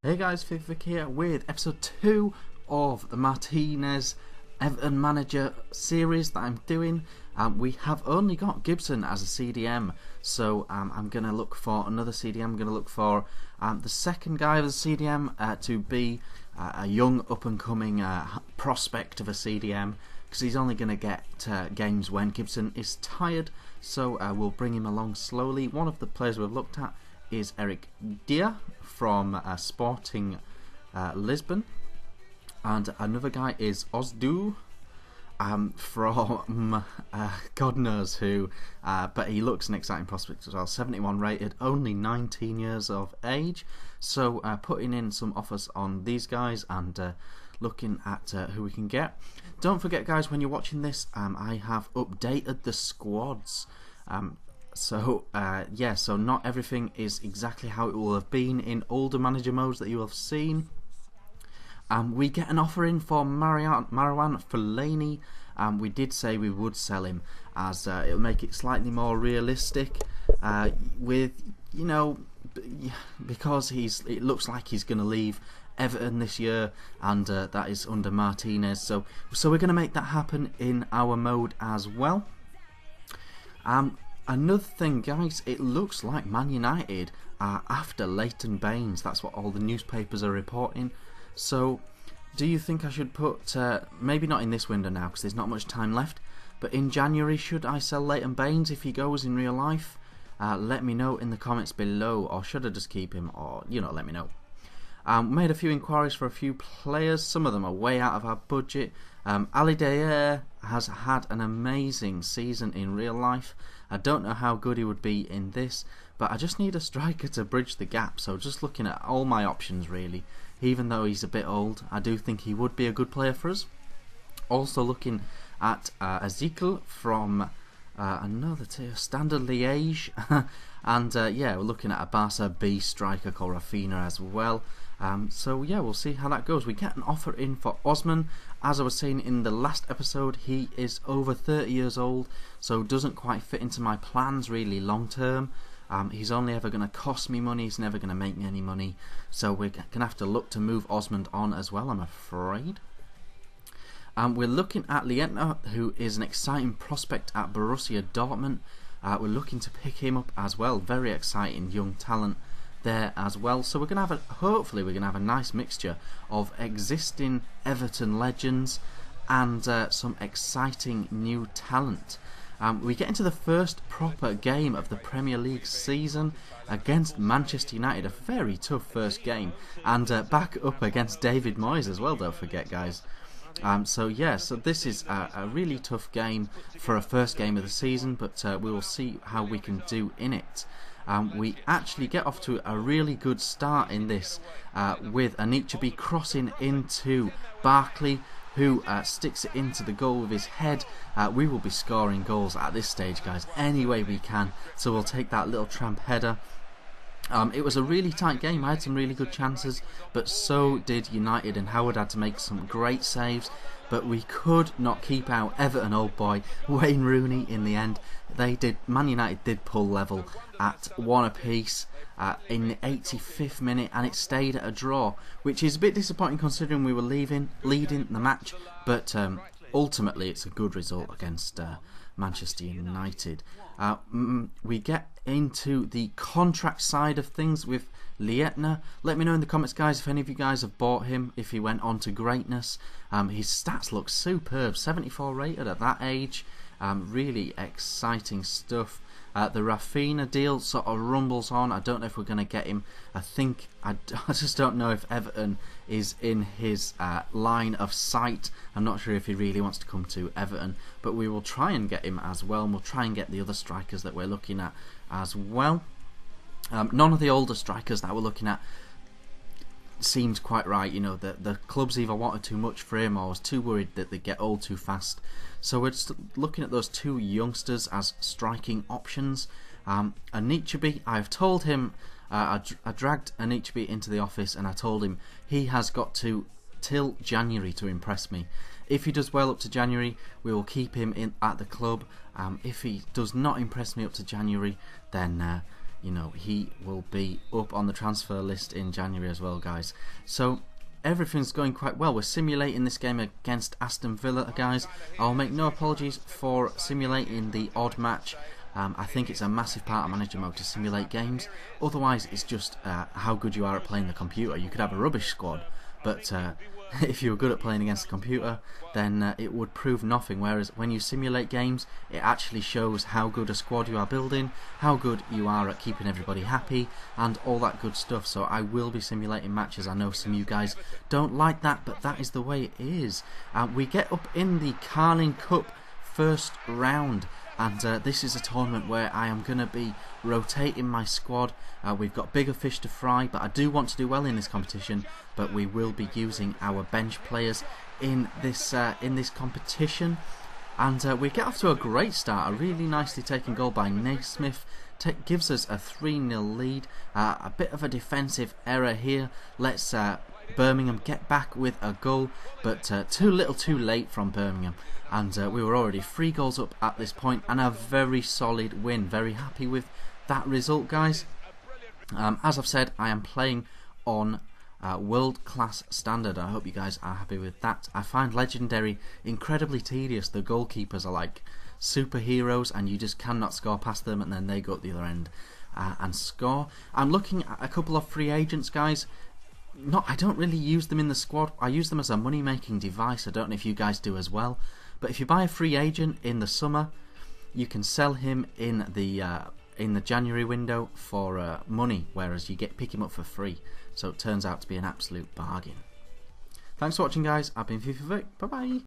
Hey guys, Vic here with episode 2 of the Martinez Everton manager series that I'm doing. We have only got Gibson as a CDM, so I'm going to look for another CDM. I'm going to look for the second guy of the CDM to be a young up-and-coming prospect of a CDM, because he's only going to get games when Gibson is tired, so we'll bring him along slowly. One of the players we've looked at is Eric Dier from Sporting Lisbon, and another guy is Ozdu from God knows who, but he looks an exciting prospect as well. 71 rated, only 19 years of age, so putting in some offers on these guys and looking at who we can get. Don't forget guys, when you're watching this, I have updated the squads. So not everything is exactly how it will have been in older manager modes that you have seen. We get an offer in for Marouane Fellaini. We did say we would sell him, as it'll make it slightly more realistic. Because it looks like he's going to leave Everton this year, and that is under Martinez. So we're going to make that happen in our mode as well. Another thing, guys, it looks like Man United are after Leighton Baines. That's what all the newspapers are reporting. So, do you think I should put, maybe not in this window now because there's not much time left, but in January, should I sell Leighton Baines if he goes in real life? Let me know in the comments below, or should I just keep him, or, let me know. Made a few inquiries for a few players. Some of them are way out of our budget. Ali Dayer has had an amazing season in real life. I don't know how good he would be in this, but I just need a striker to bridge the gap. So just looking at all my options really. Even though he's a bit old, I do think he would be a good player for us. Also looking at Ezekiel from another tier, Standard Liège. And we're looking at a Barca B striker called Rafinha as well. We'll see how that goes. We get an offer in for Osman. As I was saying in the last episode, he is over 30 years old, so doesn't quite fit into my plans really long term. He's only ever going to cost me money, he's never going to make me any money, so we're going to have to look to move Osman on as well, I'm afraid. We're looking at Lietner, who is an exciting prospect at Borussia Dortmund. We're looking to pick him up as well. Very exciting young talent there as well. So we're going to have hopefully we're going to have a nice mixture of existing Everton legends and some exciting new talent. We get into the first proper game of the Premier League season against Manchester United. A very tough first game, and back up against David Moyes as well, don't forget guys. So this is a really tough game for a first game of the season, but we will see how we can do in it. We actually get off to a really good start in this with Anichebe crossing into Barkley, who sticks it into the goal with his head. We will be scoring goals at this stage, guys, any way we can, so we'll take that little tramp header. It was a really tight game. I had some really good chances, but so did United, and Howard had to make some great saves, but we could not keep out Everton old boy Wayne Rooney in the end. Man United did pull level at 1 apiece in the 85th minute, and it stayed at a draw, which is a bit disappointing considering we were leading the match, but ultimately it's a good result against Manchester United. We get into the contract side of things with Lietner. Let me know in the comments, guys, if any of you guys have bought him, if he went on to greatness. His stats look superb, 74 rated at that age. Really exciting stuff. The Rafinha deal sort of rumbles on. I don't know if we're going to get him. I just don't know if Everton is in his line of sight. I'm not sure if he really wants to come to Everton, but we will try and get him as well, and we'll try and get the other strikers that we're looking at as well. None of the older strikers that we're looking at seemed quite right. The clubs either wanted too much for him or was too worried that they'd get old too fast. So we're just looking at those two youngsters as striking options. Anichebe, I've told him, I dragged Anichebe into the office and I told him he has got to till January to impress me. If he does well up to January, we will keep him at the club. If he does not impress me up to January, then you know, he will be up on the transfer list in January as well, guys. So everything's going quite well. We're simulating this game against Aston Villa, guys. I'll make no apologies for simulating the odd match. I think it's a massive part of manager mode to simulate games. Otherwise, it's just how good you are at playing the computer. You could have a rubbish squad, but if you were good at playing against the computer, then it would prove nothing. Whereas when you simulate games, it actually shows how good a squad you are building, how good you are at keeping everybody happy, and all that good stuff. So I will be simulating matches. I know some of you guys don't like that, but that is the way it is. We get up in the Carling Cup first round, and this is a tournament where I am going to be rotating my squad. We've got bigger fish to fry, but I do want to do well in this competition, but we will be using our bench players in this competition. And we get off to a great start, a really nicely taken goal by Naismith. Gives us a 3-0 lead. A bit of a defensive error here. Let's Birmingham get back with a goal, but too little too late from Birmingham. And we were already 3 goals up at this point, and a very solid win. Very happy with that result, guys. As I've said, I am playing on world-class standard. I hope you guys are happy with that. I find Legendary incredibly tedious. The goalkeepers are like superheroes, and you just cannot score past them, and then they go up the other end and score. I'm looking at a couple of free agents, guys. I don't really use them in the squad. I use them as a money-making device. I don't know if you guys do as well. But if you buy a free agent in the summer, you can sell him in the January window for money, whereas you pick him up for free. So it turns out to be an absolute bargain. Thanks for watching, guys. I've been FIFA Vic. Bye bye.